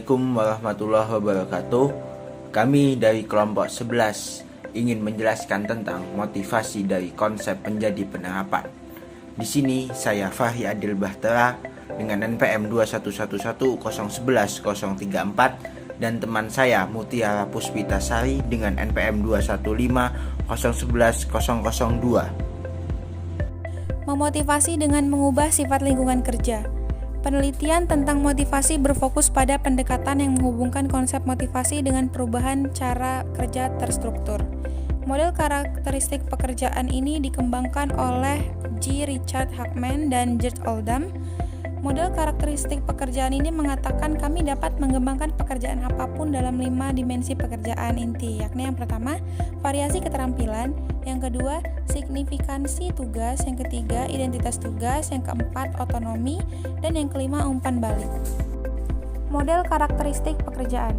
Assalamualaikum warahmatullahi wabarakatuh. Kami dari kelompok 11 ingin menjelaskan tentang motivasi dari konsep menjadi penerapan. Di sini saya Fahri Adil Bahtera dengan NPM 2111011-034 dan teman saya Mutiara Puspitasari dengan NPM 215011002. Memotivasi dengan mengubah sifat lingkungan kerja. Penelitian tentang motivasi berfokus pada pendekatan yang menghubungkan konsep motivasi dengan perubahan cara kerja terstruktur. Model karakteristik pekerjaan ini dikembangkan oleh G. Richard Hackman dan George Oldham. Model karakteristik pekerjaan ini mengatakan kami dapat mengembangkan pekerjaan apapun dalam 5 dimensi pekerjaan inti, yakni yang pertama, variasi keterampilan, yang kedua, signifikansi tugas, yang ketiga, identitas tugas, yang keempat, otonomi, dan yang kelima, umpan balik. Model karakteristik pekerjaan.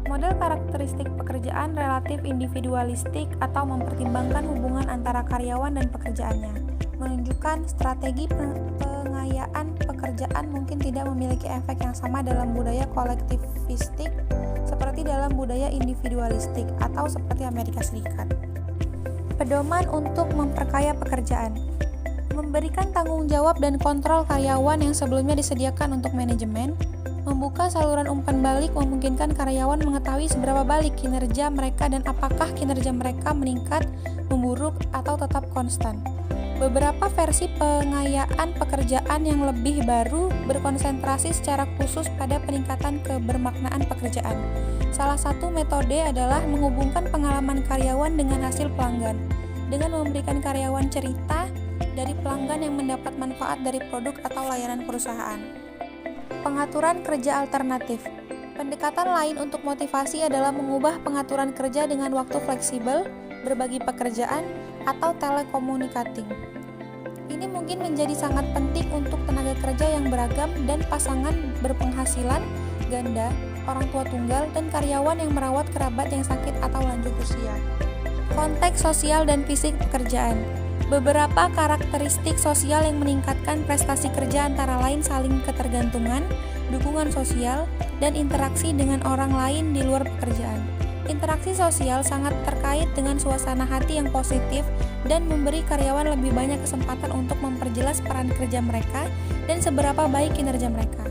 Model karakteristik pekerjaan relatif individualistik atau mempertimbangkan hubungan antara karyawan dan pekerjaannya, menunjukkan strategi pengayaan pekerjaan mungkin tidak memiliki efek yang sama dalam budaya kolektivistik seperti dalam budaya individualistik atau seperti Amerika Serikat. Pedoman untuk memperkaya pekerjaan. Memberikan tanggung jawab dan kontrol karyawan yang sebelumnya disediakan untuk manajemen. Membuka saluran umpan balik memungkinkan karyawan mengetahui seberapa balik kinerja mereka dan apakah kinerja mereka meningkat, memburuk, atau tetap konstan. Beberapa versi pengayaan pekerjaan yang lebih baru berkonsentrasi secara khusus pada peningkatan kebermaknaan pekerjaan. Salah satu metode adalah menghubungkan pengalaman karyawan dengan hasil pelanggan, dengan memberikan karyawan cerita dari pelanggan yang mendapat manfaat dari produk atau layanan perusahaan. Pengaturan kerja alternatif. Pendekatan lain untuk motivasi adalah mengubah pengaturan kerja dengan waktu fleksibel, berbagi pekerjaan, atau telekomunikating. Ini mungkin menjadi sangat penting untuk tenaga kerja yang beragam dan pasangan berpenghasilan ganda, orang tua tunggal, dan karyawan yang merawat kerabat yang sakit atau lanjut usia. Konteks sosial dan fisik pekerjaan. Beberapa karakteristik sosial yang meningkatkan prestasi kerja antara lain saling ketergantungan, dukungan sosial, dan interaksi dengan orang lain di luar pekerjaan. Interaksi sosial sangat terkait dengan suasana hati yang positif dan memberi karyawan lebih banyak kesempatan untuk memperjelas peran kerja mereka dan seberapa baik kinerja mereka.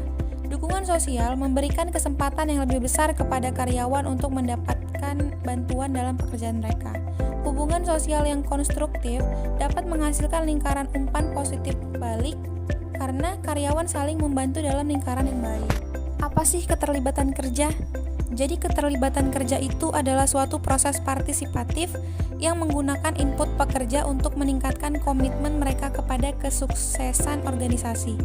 Dukungan sosial memberikan kesempatan yang lebih besar kepada karyawan untuk mendapatkan bantuan dalam pekerjaan mereka. Hubungan sosial yang konstruktif dapat menghasilkan lingkaran umpan positif balik karena karyawan saling membantu dalam lingkaran yang baik. Apa sih keterlibatan kerja? Jadi keterlibatan kerja itu adalah suatu proses partisipatif yang menggunakan input pekerja untuk meningkatkan komitmen mereka kepada kesuksesan organisasi.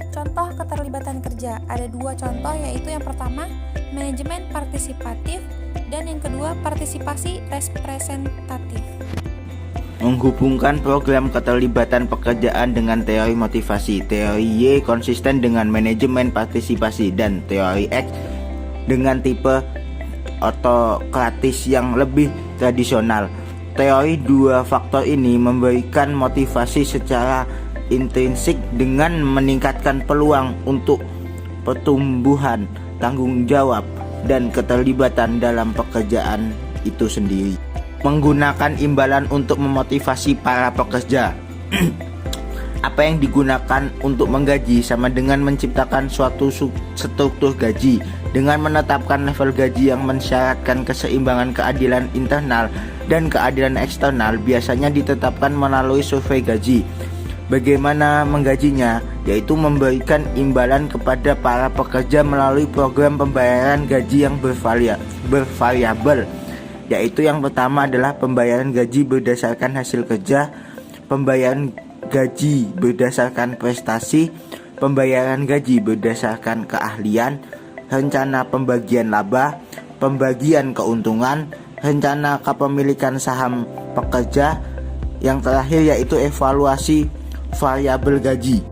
Contoh keterlibatan kerja, ada 2 contoh, yaitu yang pertama, manajemen partisipatif, dan yang kedua, partisipasi representatif. Menghubungkan program keterlibatan pekerjaan dengan teori motivasi. Teori Y konsisten dengan manajemen partisipasi dan teori X dengan tipe otokratis yang lebih tradisional. Teori 2 faktor ini memberikan motivasi secara intrinsik dengan meningkatkan peluang untuk pertumbuhan, tanggung jawab, dan keterlibatan dalam pekerjaan itu sendiri. Menggunakan imbalan untuk memotivasi para pekerja. Apa yang digunakan untuk menggaji sama dengan menciptakan suatu struktur gaji dengan menetapkan level gaji yang mensyaratkan keseimbangan keadilan internal dan keadilan eksternal biasanya ditetapkan melalui survei gaji. Bagaimana menggajinya? Yaitu memberikan imbalan kepada para pekerja melalui program pembayaran gaji yang bervariabel. Yaitu yang pertama adalah pembayaran gaji berdasarkan hasil kerja, pembayaran gaji berdasarkan prestasi, pembayaran gaji berdasarkan keahlian, rencana pembagian laba, pembagian keuntungan, rencana kepemilikan saham pekerja, yang terakhir yaitu evaluasi variabel gaji.